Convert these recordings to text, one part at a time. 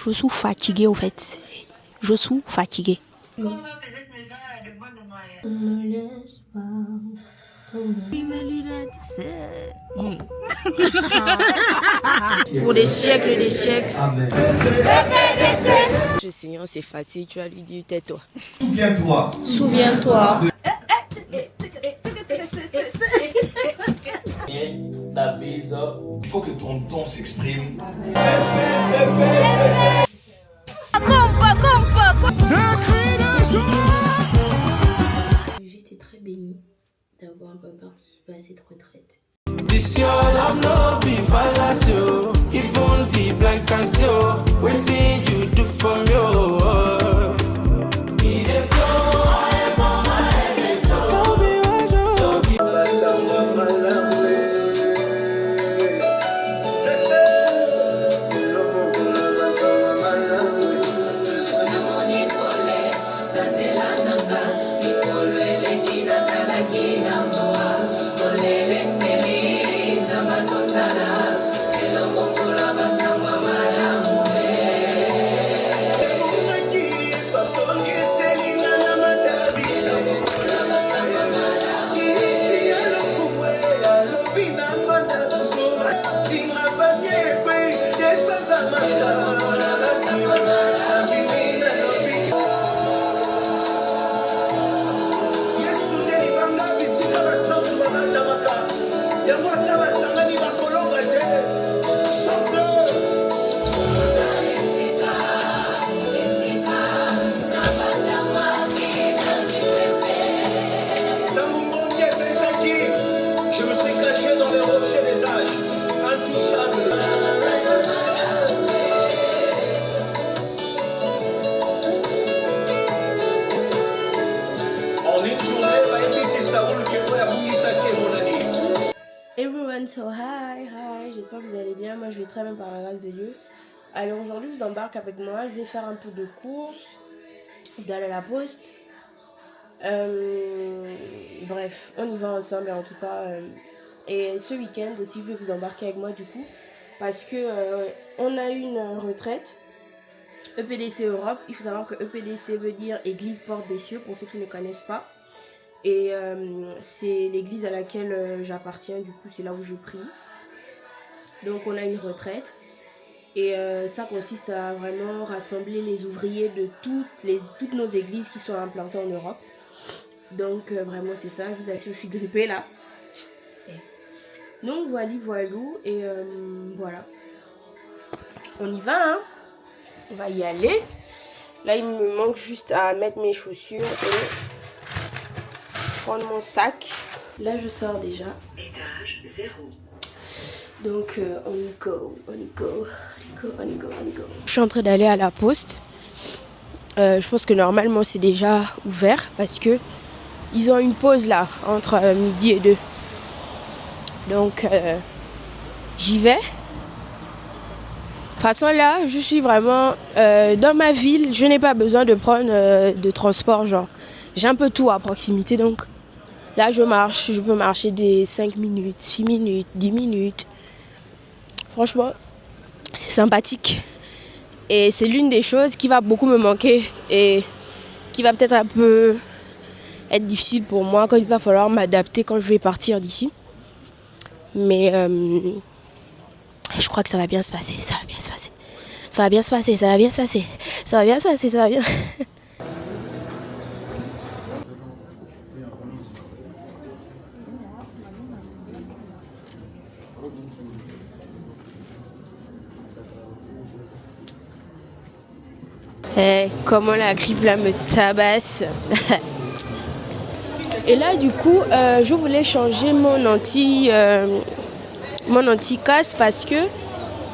Je suis fatiguée au fait. Je suis fatiguée. On me laisse pas tomber. Mes lunettes, c'est... Pour des siècles, des siècles. Amen. Seigneur, c'est facile, tu vas lui dire tais-toi. Souviens-toi. Souviens-toi. Il faut que ton don s'exprime. J'ai été très bénie d'avoir participé à cette retraite. This your love no be fallacy, it won't be blank as you. Waiting you do for me, It is flow, I am on my head, it flow. Don't be rush, don't be Everyone, so hi, j'espère que vous allez bien. Moi je vais très bien par la grâce de Dieu. Alors aujourd'hui je vous embarque avec moi, je vais faire un peu de courses, je dois aller à la poste. Bref, on y va ensemble en tout cas. Et ce week-end aussi je vais vous embarquer avec moi du coup, parce que on a eu une retraite EPDC Europe. Il faut savoir que EPDC veut dire Église Porte des Cieux pour ceux qui ne connaissent pas. Et c'est l'église à laquelle j'appartiens, du coup c'est là où je prie. Donc on a une retraite et ça consiste à vraiment rassembler les ouvriers de toutes nos églises qui sont implantées en Europe. Donc vraiment c'est ça, je vous assure, je suis grippée là. Donc voilou et voilà. On y va hein. On va y aller. Là il me manque juste à mettre mes chaussures et prendre mon sac. Là je sors déjà. Étage 0. Donc on y go. Je suis en train d'aller à la poste. Je pense que normalement c'est déjà ouvert parce que ils ont une pause là entre midi et 2. Donc j'y vais. De toute façon là je suis vraiment dans ma ville, je n'ai pas besoin de prendre de transport, genre j'ai un peu tout à proximité, donc là je marche, je peux marcher des 5 minutes, 6 minutes, 10 minutes. Franchement c'est sympathique et c'est l'une des choses qui va beaucoup me manquer et qui va peut-être un peu être difficile pour moi quand il va falloir m'adapter quand je vais partir d'ici. Mais je crois que ça va bien se passer, ça va bien se passer. Ça va bien se passer, ça va bien se passer. Ça va bien se passer, ça va bien. Comment la grippe là me tabasse. Et là du coup je voulais changer mon anti-casse parce que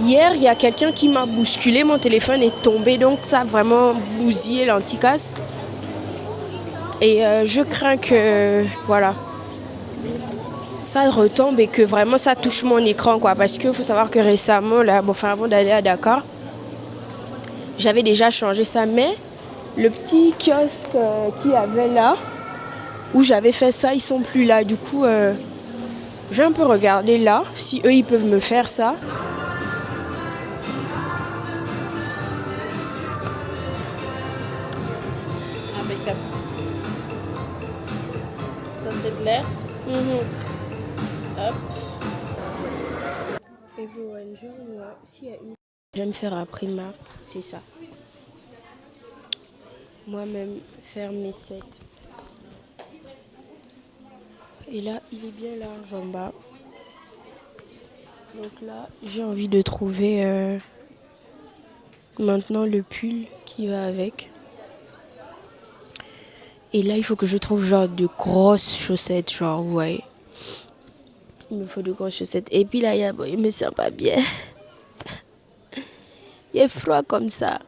hier il y a quelqu'un qui m'a bousculé, mon téléphone est tombé, donc ça a vraiment bousillé l'anti-casse. Et je crains que voilà ça retombe et que vraiment ça touche mon écran quoi, parce qu'il faut savoir que récemment là, avant d'aller à Dakar, j'avais déjà changé ça, mais le petit kiosque qu'il y avait là où j'avais fait ça, ils sont plus là. Du coup, je vais un peu regarder là si eux ils peuvent me faire ça. make-up. Ça c'est de l'air. Hop. Et voilà, s'il y a une... J'aime faire à Primark, c'est ça. Moi-même, faire mes sets. Et là, il est bien large en bas. Donc là, j'ai envie de trouver maintenant le pull qui va avec. Et là, il faut que je trouve genre de grosses chaussettes, genre, ouais. Il me faut de grosses chaussettes. Et puis là, il me sent pas bien. Il est froid comme ça.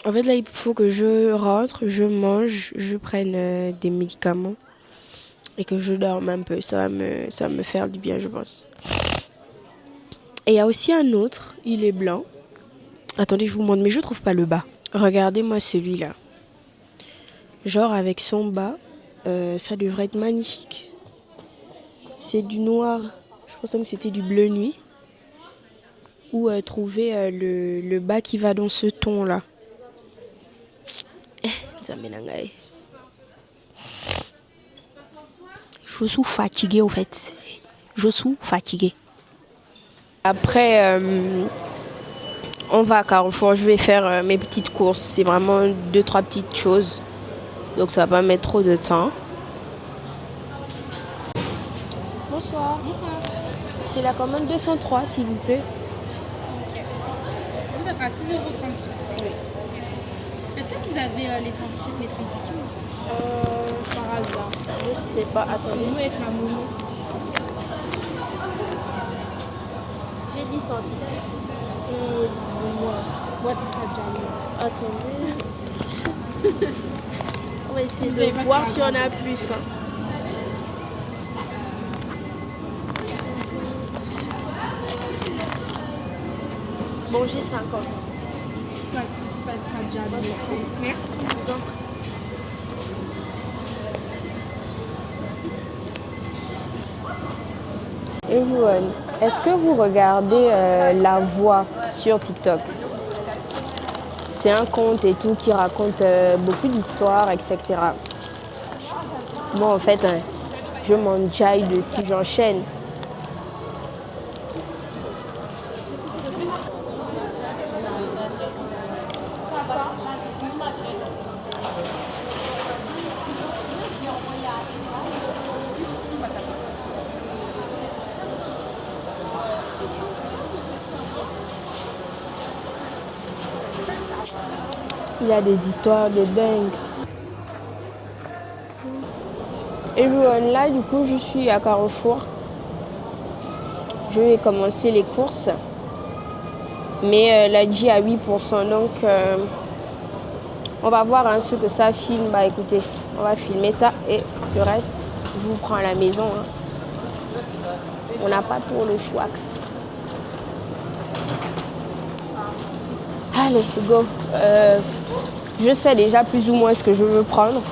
En fait, là, il faut que je rentre, je mange, je prenne des médicaments et que je dorme un peu. Ça va me faire du bien, je pense. Et il y a aussi un autre, il est blanc. Attendez, je vous montre, mais je trouve pas le bas. Regardez-moi celui-là. Genre avec son bas, ça devrait être magnifique. C'est du noir, je pensais que c'était du bleu nuit. Ou trouver le bas qui va dans ce ton-là. Je suis fatiguée au fait. Je suis fatiguée. Après, on va à Carrefour. Je vais faire mes petites courses. C'est vraiment 2-3 petites choses. Donc ça va pas mettre trop de temps. Bonsoir. Bonsoir. C'est la commande 203 s'il vous plaît. Ça fera 6,36 €. Oui. Est-ce que vous avez les centimes, les 30 centimes Par hasard. Je sais pas. Attendez. Nous avec ma maman. J'ai 10 centimes. Ouais, ça sera déjà mieux. Attendez. On va essayer Vous avez de pas voir ça, si on a plus. Hein. Bon, j'ai 50. Pas de soucis, ça sera déjà mieux. Merci. Je vous en prie. Et vous, est-ce que vous regardez La Voix sur TikTok? C'est un conte et tout qui raconte beaucoup d'histoires, etc. Bon, en fait, je m'enjaille de si j'enchaîne. Il y a des histoires de dingue. Et là, du coup, je suis à Carrefour. Je vais commencer les courses. Mais la J à 8%. Donc, on va voir ce que ça filme. Bah écoutez, on va filmer ça. Et le reste, je vous prends à la maison. Hein. On n'a pas pour le chouax. Allez, go. Je sais déjà plus ou moins ce que je veux prendre.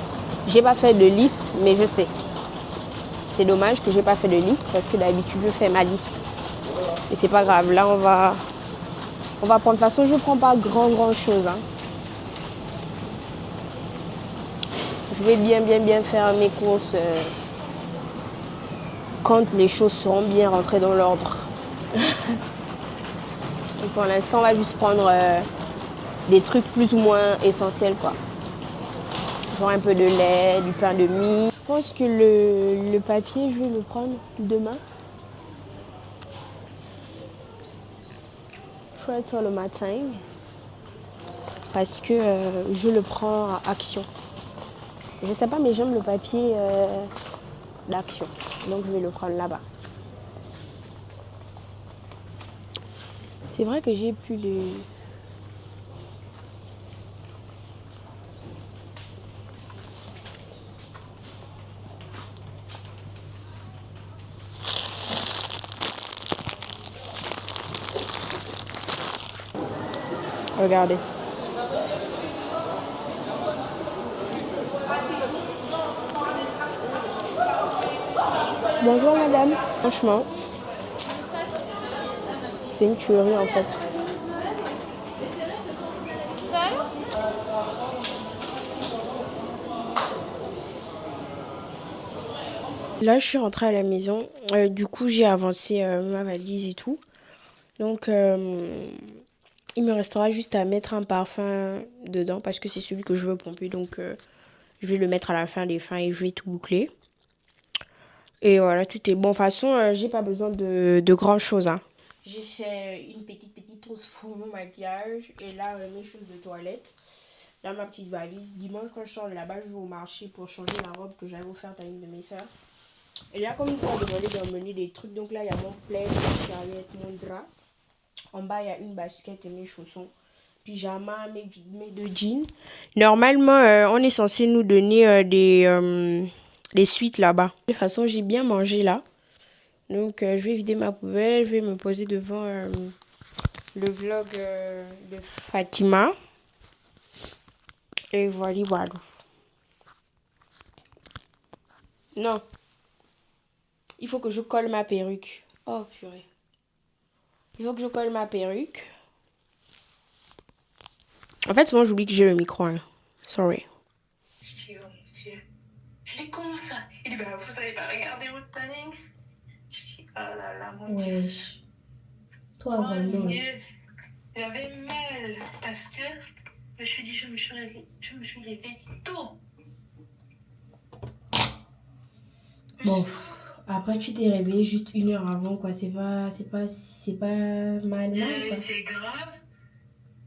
J'ai pas fait de liste, mais je sais. C'est dommage que j'ai pas fait de liste parce que d'habitude je fais ma liste. Et c'est pas grave. Là on va prendre. De toute façon, je prends pas grand chose. Hein. Je vais bien faire mes courses quand les choses seront bien rentrées dans l'ordre. Et pour l'instant, on va juste prendre des trucs plus ou moins essentiels, quoi. Genre un peu de lait, du pain de mie. Je pense que le papier, je vais le prendre demain. Très tôt le matin. Parce que je le prends à Action. Je sais pas, mais j'aime le papier d'Action. Donc je vais le prendre là-bas. C'est vrai que j'ai plus les... Regardez. Bonjour madame. Franchement, c'est une tuerie en fait. Là, je suis rentrée à la maison. Du coup, j'ai avancé ma valise et tout. Donc, il me restera juste à mettre un parfum dedans parce que c'est celui que je veux pomper. Donc, je vais le mettre à la fin des fins et je vais tout boucler. Et voilà, tout est bon. De toute façon, j'ai pas besoin de grand chose. Hein. J'ai fait une petite trousse pour mon maquillage. Et là, mes choses de toilette. Là, ma petite valise. Dimanche, quand je sors de là-bas, je vais au marché pour changer la robe que j'avais offerte à une de mes soeurs. Et là, comme il m'a demandé d'emmener des trucs, donc là, il y a mon plaid, mon serviette, mon drap. En bas, il y a une basket et mes chaussons. Pyjama, mes deux jeans. Normalement, on est censé nous donner des suites là-bas. De toute façon, j'ai bien mangé là. Donc, je vais vider ma poubelle. Je vais me poser devant le vlog de Fatima. Et voilà, voilà. Non. Il faut que je colle ma perruque. Oh, purée. Il faut que je colle ma perruque. En fait, souvent, j'oublie que j'ai le micro. Hein. Sorry. Je dis, oh mon Dieu. Je dis, comment ça? Il dit, bah, vous savez pas regarder votre planning? Je dis, oh là là, mon Dieu. Wesh. Toi, Oh vraiment. mon Dieu. J'avais mal parce que je me suis dit, je me suis levée tôt. Bon, après, tu t'es réveillé juste 1 heure avant, quoi. C'est pas mal, quoi. C'est grave.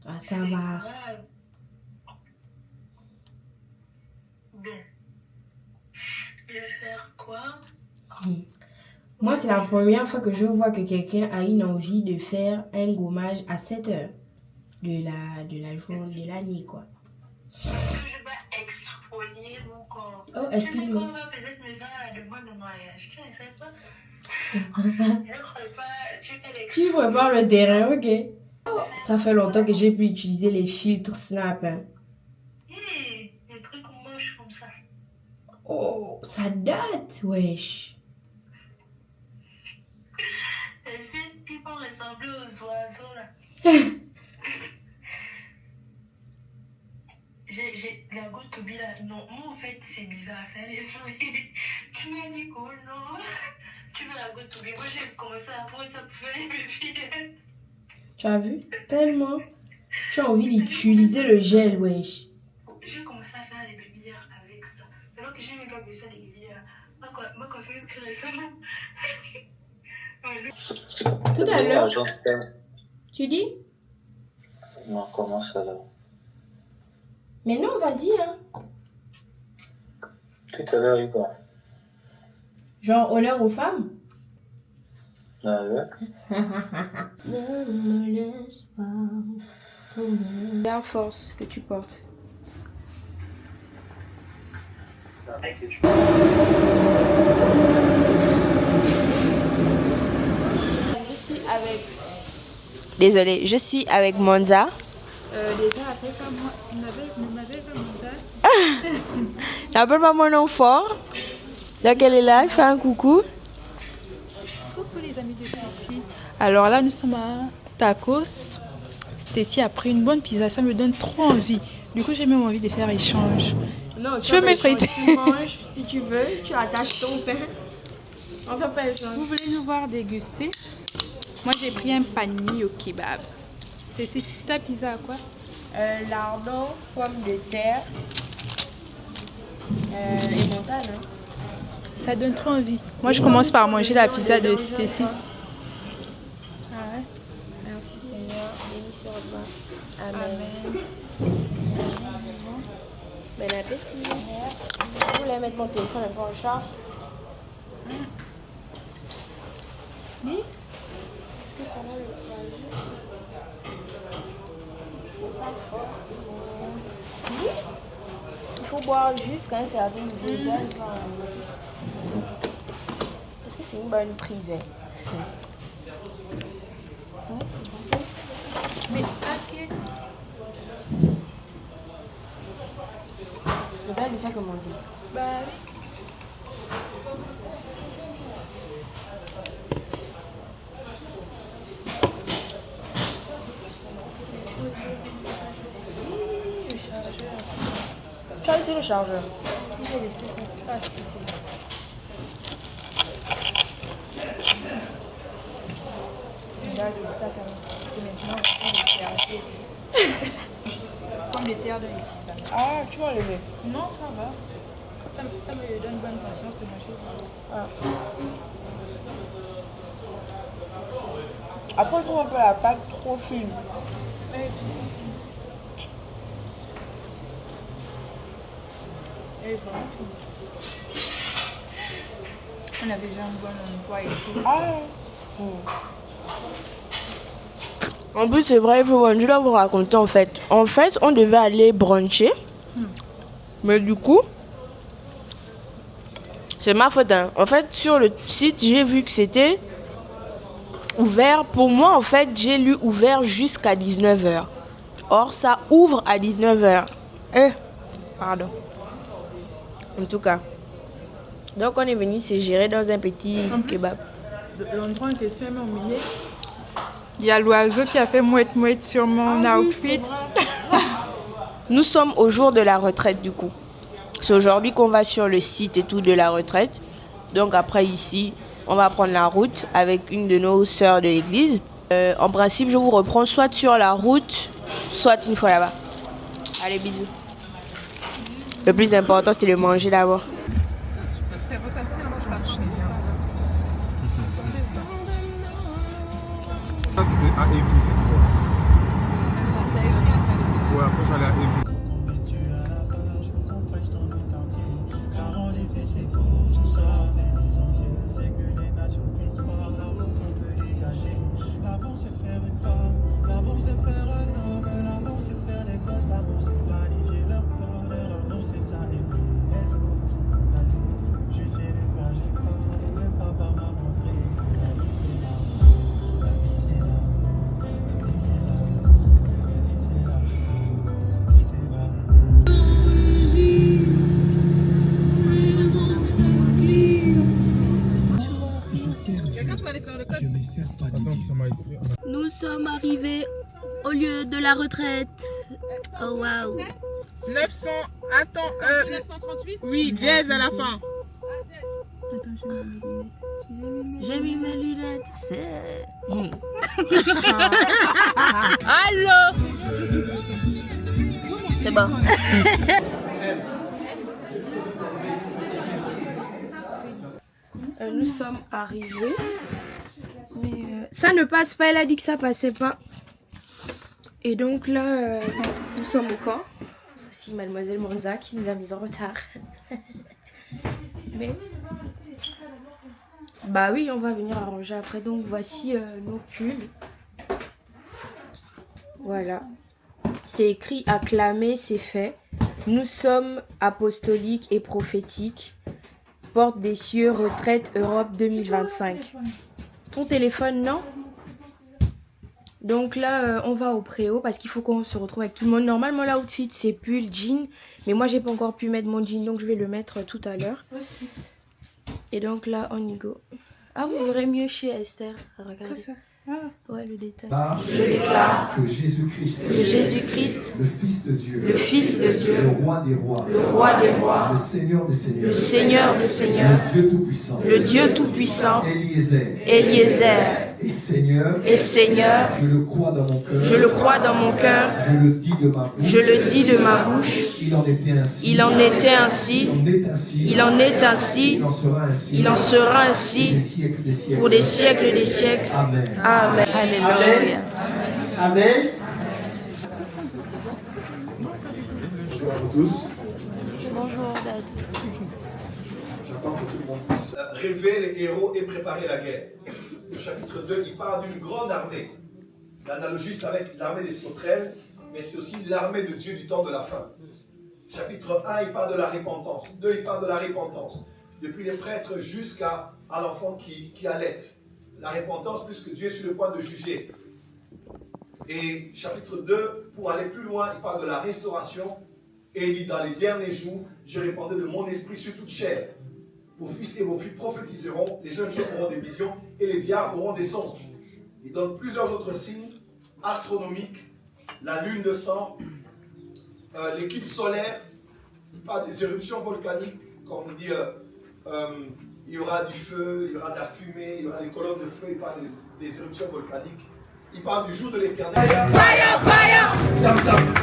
Ah, ça C'est va. grave. Bon. Je vais faire quoi? Moi, c'est la première fois que je vois que quelqu'un a une envie de faire un gommage à 7 heures de la journée, de la nuit, quoi. Je vais exfolier mon corps. Oh, Tu sais excuse-moi. qu'on va peut-être me faire la demande de mariage. Tu ne sais pas? Je crois pas. Tu fais les Tu prépares le terrain, ok. Oh, ça fait longtemps que j'ai pu utiliser les filtres Snap. Hein. Des trucs moches comme ça. Oh, ça date, wesh. Les filles qui vont ressembler aux oiseaux là. J'ai la goutte au là. Non, moi en fait c'est bizarre, c'est un esprit. Tu m'as dit quoi, non? Tu veux la goutte au Moi j'ai commencé à prendre ça pour faire les bébés. Tu as vu? Tellement. Tu as envie d'utiliser le gel, wesh. J'ai commencé à faire les babylières avec ça. Alors que j'ai même pas besoin des babylières. Moi quand je fais plus récemment. Tout à l'heure. Tu dis? Non, comment ça là? Mais non, vas-y, hein. Tout à l'heure, quoi. Genre honneur aux femmes? Ah ouais? Ne me laisse pas tomber. La force que tu portes. Je suis avec... Désolée, je suis avec Monza. Déjà, après, pas moi, ne m'avait pas monté. N'appelle pas mon nom fort. Donc elle est là, elle fait un coucou. Coucou les amis de Stacy. Alors là, nous sommes à Tacos. Stacy a pris une bonne pizza, ça me donne trop envie. Du coup, j'ai même envie de faire échange. Non, Tu veux m'effrayer? Tu manges, si tu veux, tu attaches ton pain. On fait pas échange. Vous voulez nous voir déguster? Moi, j'ai pris un panier au kebab. Stacy, ta pizza à quoi? Lardon, pommes de terre et montagne. Hein. Ça donne trop envie. Moi, je commence par manger la pizza de Stacy. Ah ouais? Merci Seigneur, béni sur toi. Amen. Bon appétit. Je voulais mettre mon téléphone un peu en charge. Oui? Est-ce que pendant le trajet, c'est pas forcément... Oui? Il faut boire jusqu'à un certain niveau d'alcool. Est-ce que c'est une bonne prise? Hein? Ouais, c'est bon. Mais ok. Le gars, il fait comment dire? Bah Tu as laissé le chargeur? si j'ai laissé ça. Ah si, c'est là. là, le sac, c'est maintenant comme les terres de l'église. Ah, tu vas lever. Non, ça va. Ça me donne bonne patience de manger. Ah. Après, on trouve un peu la pâte trop fine. Et vraiment fine. On avait déjà un bon emploi et tout. Ah. En plus, c'est vrai, je dois vous raconter en fait. En fait, on devait aller bruncher. Mais du coup, c'est ma faute. Hein. En fait, sur le site, j'ai vu que c'était ouvert. Pour moi, en fait, j'ai lu ouvert jusqu'à 19h. Or, ça ouvre à 19h. Pardon. En tout cas. Donc, on est venu se gérer dans un petit kebab. L'endroit en question est au milieu. Il y a l'oiseau qui a fait mouette-mouette sur mon outfit. Nous sommes au jour de la retraite du coup. C'est aujourd'hui qu'on va sur le site et tout de la retraite. Donc après ici, on va prendre la route avec une de nos sœurs de l'église. En principe, je vous reprends soit sur la route, soit une fois là-bas. Allez, bisous. Le plus important, c'est de manger d'abord. Ça, c'était à Evry cette fois. Ouais, après, j'allais à Evry. L'amour c'est faire une femme, l'amour c'est faire un homme, l'amour c'est faire des gosses, l'amour c'est planifier leur bonheur, l'amour c'est ça aimer, les autres sont condamnés. Je sais de quoi j'ai parlé, le papa m'a montré que la vie c'est l'amour, la vie c'est l'amour, la vie c'est l'amour, la vie c'est l'amour, la vie c'est Nous sommes arrivés au lieu de la retraite. Oh waouh. 900, attends, 938. Oui, jazz à la fin. Attends, j'ai mis mes lunettes. C'est... Allô. C'est bon. Nous sommes arrivés. Mais ça ne passe pas, elle a dit que ça passait pas. Et donc là, nous sommes au camp. Voici mademoiselle Monza qui nous a mis en retard. Mais bah oui, on va venir arranger après. Donc voici nos pulls. Voilà. C'est écrit acclamer, c'est fait. Nous sommes apostoliques et prophétiques. Porte des cieux, retraite Europe 2025. Ton téléphone, non? Donc là, on va au préau parce qu'il faut qu'on se retrouve avec tout le monde. Normalement, l'outfit, c'est pull, jean. Mais moi, j'ai pas encore pu mettre mon jean, donc je vais le mettre tout à l'heure. Et donc là, on y go. Ah, vous verrez mieux chez Esther. Regardez. Ça. Ouais, le détail. Je déclare que Jésus-Christ, le Fils de Dieu, le Roi des rois, le Seigneur des seigneurs, le Seigneur des seigneurs, le Dieu tout-puissant, Eliezer, et Seigneur, je le crois dans mon cœur, je le dis de ma bouche, il en était ainsi, il en est ainsi, il en sera ainsi, pour des siècles des siècles. Amen. Amen. Alléluia. Amen. Bonjour à vous tous. Bonjour, Dad. J'attends que tout le monde puisse rêver les héros et préparer la guerre. Le chapitre 2, il parle d'une grande armée. L'analogie, c'est avec l'armée des sauterelles, mais c'est aussi l'armée de Dieu du temps de la fin. Chapitre 1, il parle de la repentance. 2, il parle de la repentance. Depuis les prêtres jusqu'à l'enfant qui allaite. La repentance, puisque Dieu est sur le point de juger. Et chapitre 2, pour aller plus loin, il parle de la restauration. Et il dit, dans les derniers jours, je répandrai de mon esprit sur toute chair. Vos fils et vos filles prophétiseront, les jeunes gens auront des visions et les vieillards auront des songes. Il donne plusieurs autres signes astronomiques, la lune de sang, l'éclipse solaire, il parle des éruptions volcaniques, comme dit il y aura du feu, il y aura de la fumée, il y aura des colonnes de feu, il parle des éruptions volcaniques. Il parle du jour de l'éternel. Fire, fire! Tam, tam.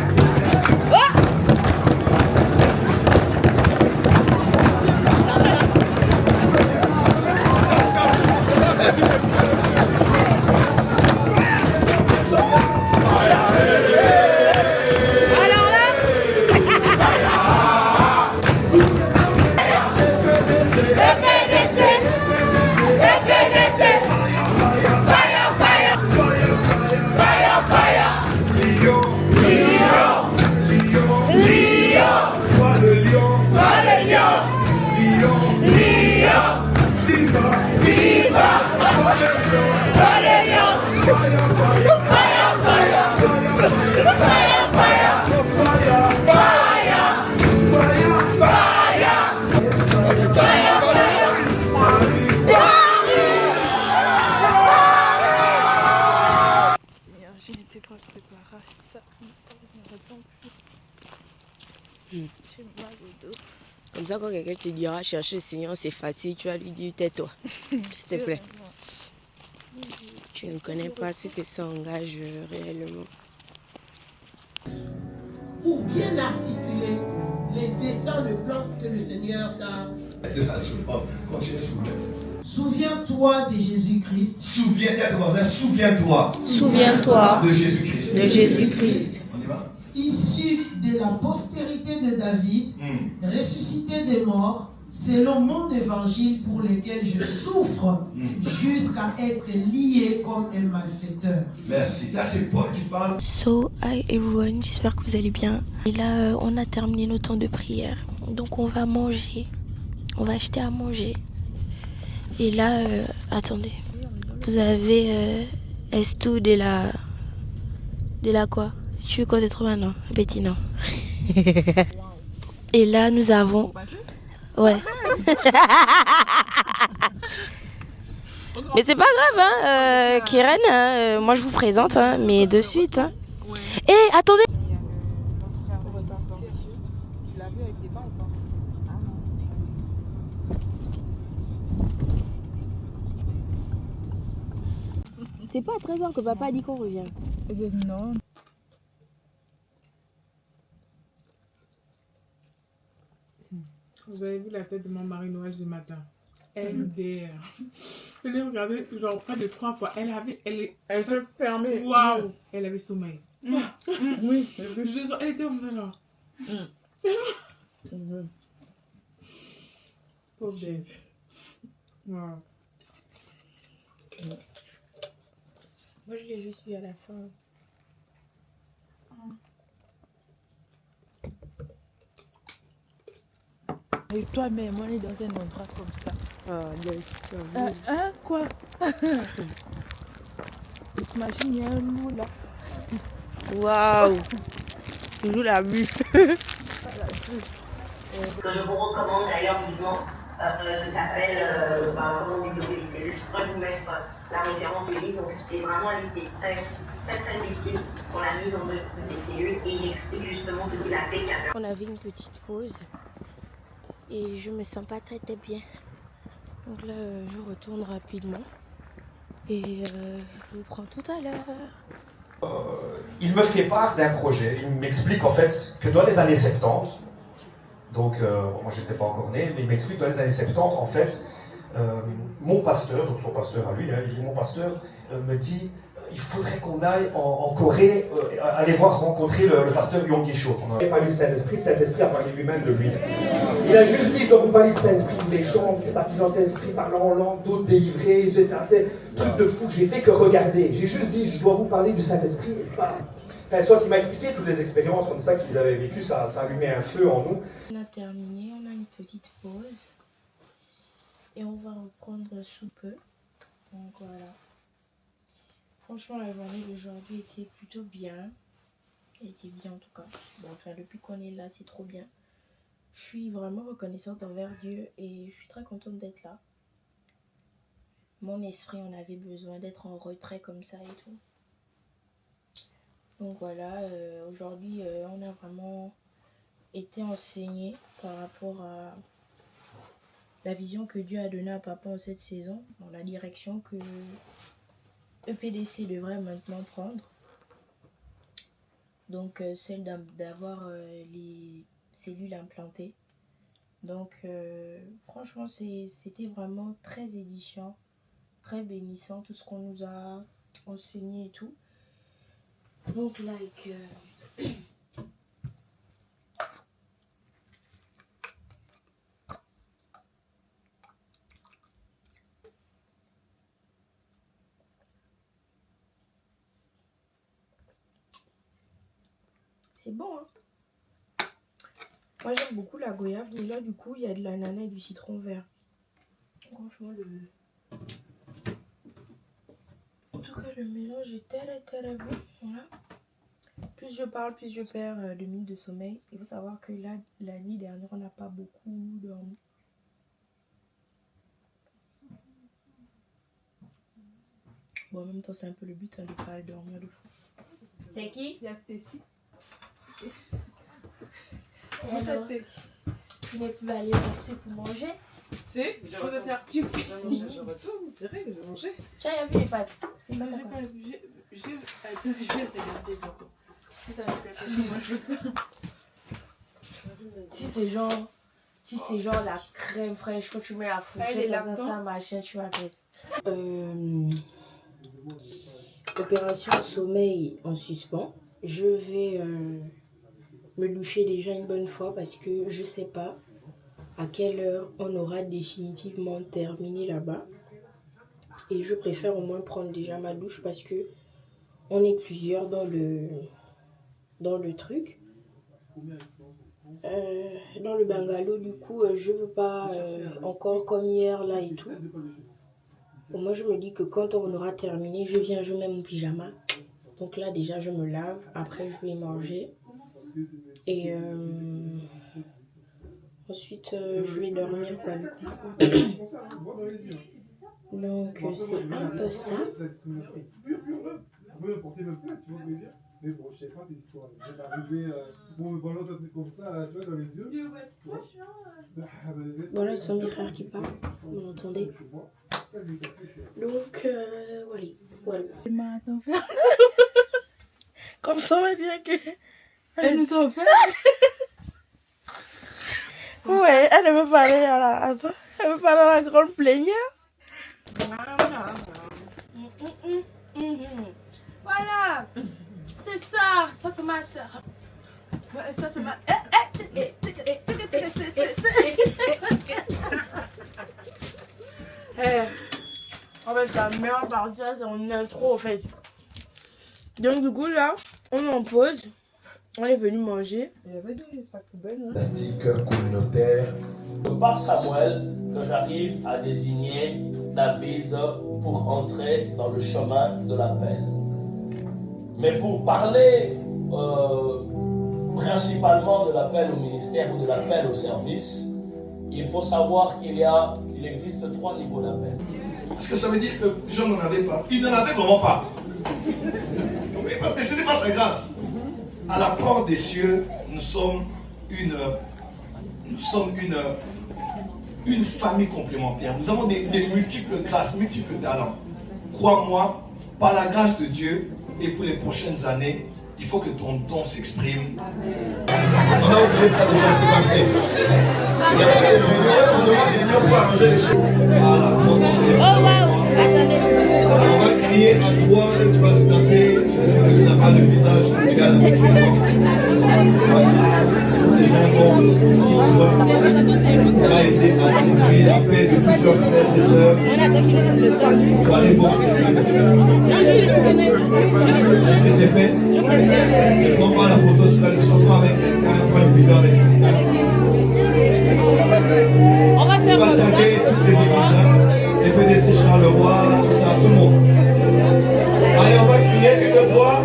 Je n'étais pas préparée à ça. J'ai mal au dos. Comme ça, quand quelqu'un te dira chercher le Seigneur, c'est facile, tu vas lui dire tais-toi. S'il te plaît. Tu ne connais pas ce que ça engage réellement. Pour bien articuler les desseins, le plan que le Seigneur t'a. De la souffrance. Continuez s'il vous plaît. Souviens-toi de Jésus-Christ. Souviens-toi. Souviens-toi De Jésus-Christ. de Jésus-Christ. On y va. Issu de la postérité de David, ressuscité des morts, selon mon évangile pour lequel je souffre jusqu'à être lié comme un malfaiteur. Merci. Là, c'est Paul qui parle. So, hi everyone, j'espère que vous allez bien. Et là, on a terminé nos temps de prière. Donc, on va manger. On va acheter à manger. Et là, attendez. Vous avez Estou de la... De la quoi? Tu veux quoi de trop maintenant? Betty, non. Et là, nous avons... Ouais. Mais c'est pas grave, hein. Kiren, hein, moi je vous présente, hein, mais de suite. Hein. Et attendez. C'est pas à 13h que papa a dit qu'on revient. Non. Vous avez vu la tête de mon mari Noël ce matin. MDR. Je l'ai regardé genre près de 3 fois. Elle s'est fermée. Waouh! Elle avait sommeil. Oui. Elle était comme ça là. Pauvre bête. Wow. Moi, je l'ai juste vu à la fin. Et toi-même, on est dans un endroit comme ça. Quoi? T'imagines, il y a un loup là. Waouh! Toujours la vue. Que je vous recommande d'ailleurs vivement, ça s'appelle comment développer les cellules. Je pourrais vous mettre la référence du livre, donc c'était vraiment l'idée très utile pour la mise en œuvre des cellules et il explique justement ce qu'il a fait. On avait une petite pause et je me sens pas très bien. Donc là, je retourne rapidement et je vous prends tout à l'heure. Il me fait part d'un projet. Il m'explique en fait que dans les années 70, donc moi j'étais pas encore né, mais il m'explique que dans les années 70, en fait, mon pasteur, donc son pasteur à lui, hein, il dit mon pasteur me dit il faudrait qu'on aille en Corée, aller voir rencontrer le pasteur Yonggi Cho. On n'avait pas lu le Saint-Esprit a parlé lui-même de lui. Il a juste dit, je dois vous parler du Saint-Esprit, des gens, des baptisés en Saint-Esprit, parlant en langue, d'autres délivrés, ils étaient un tel truc de fou, j'ai fait que regarder. J'ai juste dit, je dois vous parler du Saint-Esprit, et voilà. Enfin, soit il m'a expliqué toutes les expériences comme ça qu'ils avaient vécues, ça allumait un feu en nous. On a terminé, on a une petite pause et on va reprendre sous peu. Donc voilà. Franchement, la journée d'aujourd'hui était plutôt bien. Elle était bien en tout cas. Bon, enfin, depuis qu'on est là, c'est trop bien. Je suis vraiment reconnaissante envers Dieu et je suis très contente d'être là. Mon esprit en avait besoin d'être en retrait comme ça et tout. Donc voilà, aujourd'hui, on a vraiment été enseigné par rapport à la vision que Dieu a donnée à papa en cette saison, dans la direction que EPDC devrait maintenant prendre. Donc celle d'avoir les cellules implantées. Donc franchement c'était vraiment très édifiant, très bénissant tout ce qu'on nous a enseigné et tout. Donc c'est bon, hein. Moi j'aime beaucoup la goyave, mais là du coup il y a de l'ananas et du citron vert. Franchement en tout cas le mélange est très bon. Voilà. Plus je parle, plus je perds de minutes de sommeil. Il faut savoir que là, la nuit dernière, on n'a pas beaucoup dormi. Bon, en même temps, c'est un peu le but, hein, de ne pas dormir de fou. C'est qui? Il y a Stécie. Comment ça c'est? Tu n'es plus allé rester pour manger? Si, je veux faire pipi. Je retourne, direct, je vais manger. Tu as vu les pâtes? C'est pas Je vais regarder d'abord. Si ça me plaît pas, moi je veux pas. Si c'est genre la crème fraîche, quand tu mets la fourchette dans ça, machin, tu vas mettre. Opération sommeil en suspens. Je vais me doucher déjà une bonne fois parce que je sais pas à quelle heure on aura définitivement terminé là-bas. Et je préfère au moins prendre déjà ma douche parce que on est plusieurs dans le truc. Dans le bungalow, du coup, je veux pas encore comme hier là et tout. Bon, moi je me dis que quand on aura terminé, je mets mon pyjama. Donc là déjà je me lave, après je vais manger. Et ensuite je vais dormir quoi du coup. Donc c'est un peu ça. Mais bon, je sais pas cette histoire. Je vais arriver, bon, me balance un truc comme ça, tu vois, dans les yeux. Voilà, ce sont mes frères qui parlent, vous m'entendez? Donc, voilà. Comme ça, on va dire que... Elle nous a offert. Ouais, elle veut parler à la... Attends, elle veut parler à la grande plénière. Voilà. C'est ça. Ça, c'est ma soeur. Ça, c'est ma... En fait, la meilleure partie, c'est en intro, en fait. Donc, du coup, là, on est en pause. On est venu manger. Il y avait des sacs poubelles. Plastique communautaire. Par Samuel, que j'arrive à désigner David pour entrer dans le chemin de l'appel. Mais pour parler principalement de l'appel au ministère ou de l'appel au service, il faut savoir qu'il existe 3 niveaux d'appel. Est-ce que ça veut dire que les gens n'en avaient pas? Ils n'en avaient vraiment pas. Oui, parce que ce n'est pas sa grâce. À la porte des cieux, nous sommes une famille complémentaire. Nous avons des multiples grâces, multiples talents. Crois-moi, par la grâce de Dieu et pour les prochaines années, il faut que ton don s'exprime. On a oublié ça de se passer. Il y a des réunions, on demande des réunions pour arranger les choses. Voilà. On va crier à toi et tu vas se taper. Je sais que tu n'as pas le visage que tu as l'habitude. Déjà, on va aider à attribuer la paix de plusieurs frères et sœurs. On va aller voir. Est-ce que c'est fait? Et quand on prend la photo, surtout avec quelqu'un, prend une vidéo avec quelqu'un. On va faire comme ça. Toutes les églises, EPDC Charleroi, tout ça, tout le monde. Allez, on va crier, 1, 2, 3.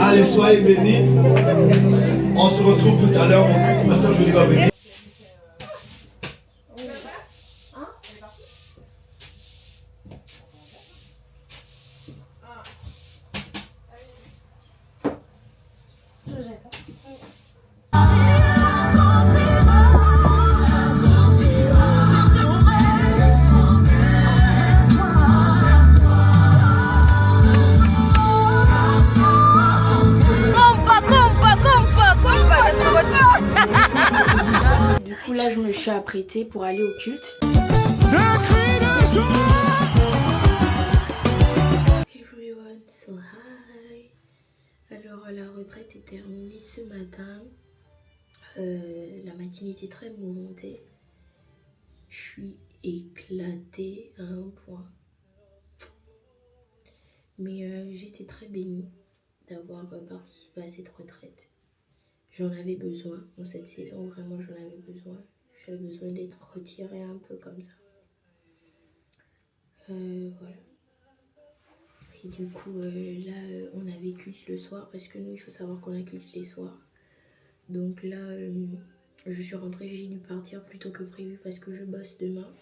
Allez, soyez bénis. On se retrouve tout à l'heure. Mon pasteur Jolie va venir. Du coup là je me suis apprêtée pour aller au culte. Everyone, so hi. Alors la retraite est terminée ce matin. La matinée était très mouvementée. Je suis éclatée à un point. Mais j'étais très bénie d'avoir participé à cette retraite. J'en avais besoin dans cette saison, vraiment j'en avais besoin. J'avais besoin d'être retirée un peu comme ça. Voilà. Et du coup, là, on avait culte le soir parce que nous, il faut savoir qu'on a culte les soirs. Donc là, je suis rentrée, j'ai dû partir plus tôt que prévu parce que je bosse demain.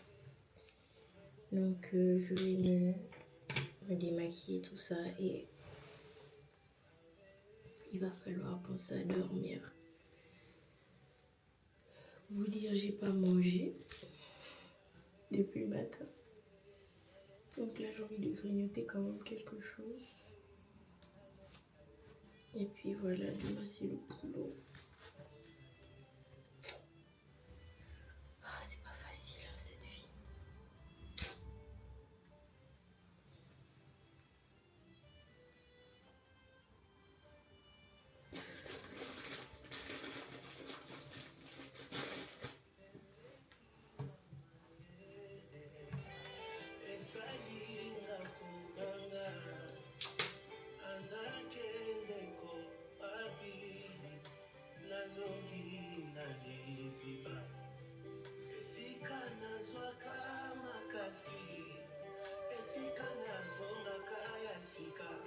Donc je vais me démaquiller tout ça et il va falloir penser à dormir. Vous dire, j'ai pas mangé depuis le matin. Donc là, j'ai envie de grignoter quand même quelque chose. Et puis voilà, demain c'est le boulot. Ah, c'est pas facile hein, cette vie. Esika